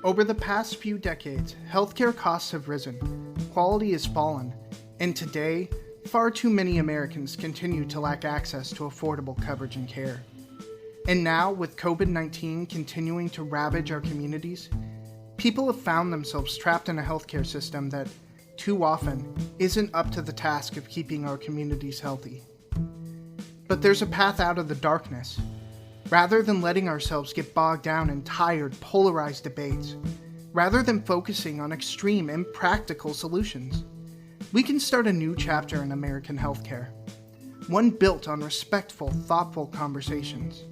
Over the past few decades, healthcare costs have risen, quality has fallen, and today, far too many Americans continue to lack access to affordable coverage and care. And now, with COVID-19 continuing to ravage our communities, people have found themselves trapped in a healthcare system that, too often, isn't up to the task of keeping our communities healthy. But there's a path out of the darkness. Rather than letting ourselves get bogged down in tired, polarized debates, rather than focusing on extreme, impractical solutions, we can start a new chapter in American healthcare. One built on respectful, thoughtful conversations.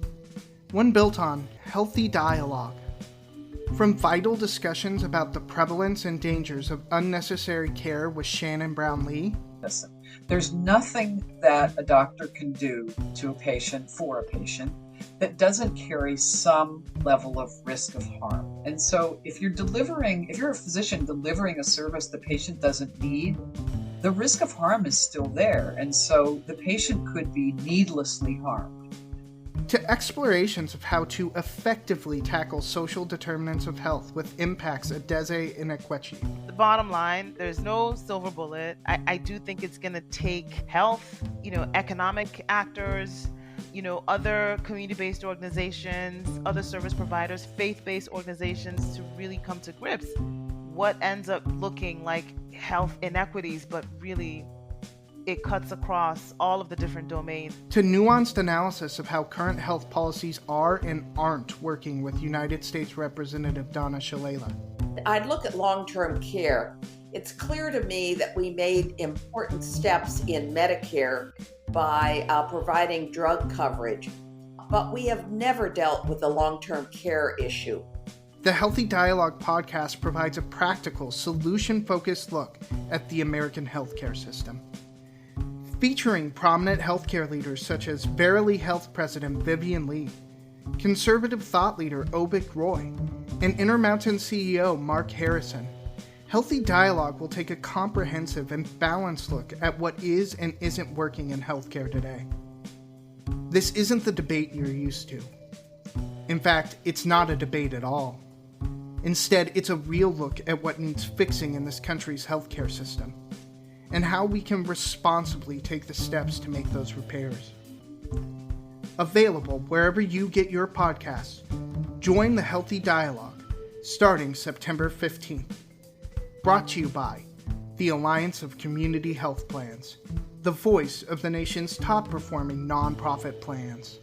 One built on healthy dialogue. From vital discussions about the prevalence and dangers of unnecessary care with Shannon Brown Lee. Listen, there's nothing that a doctor can do to a patient, for a patient, that doesn't carry some level of risk of harm. And so if you're a physician delivering a service the patient doesn't need, the risk of harm is still there. And so the patient could be needlessly harmed. To explorations of how to effectively tackle social determinants of health with impacts at Dese Inequity. The bottom line, there's no silver bullet. I do think it's going to take health, economic actors, other community-based organizations, other service providers, faith-based organizations to really come to grips. What ends up looking like health inequities, but really it cuts across all of the different domains. To nuanced analysis of how current health policies are and aren't working with United States Representative Donna Shalala. I'd look at long-term care. It's clear to me that we made important steps in Medicare by providing drug coverage, but we have never dealt with the long-term care issue. The Healthy Dialogue podcast provides a practical, solution-focused look at the American healthcare system. Featuring prominent healthcare leaders such as Verily Health President Vivian Lee, conservative thought leader Avik Roy, and Intermountain CEO Marc Harrison, Healthy Dialogue will take a comprehensive and balanced look at what is and isn't working in healthcare today. This isn't the debate you're used to. In fact, it's not a debate at all. Instead, it's a real look at what needs fixing in this country's healthcare system, and how we can responsibly take the steps to make those repairs. Available wherever you get your podcasts. Join the Healthy Dialogue, starting September 15th. Brought to you by the Alliance of Community Health Plans, the voice of the nation's top-performing nonprofit plans.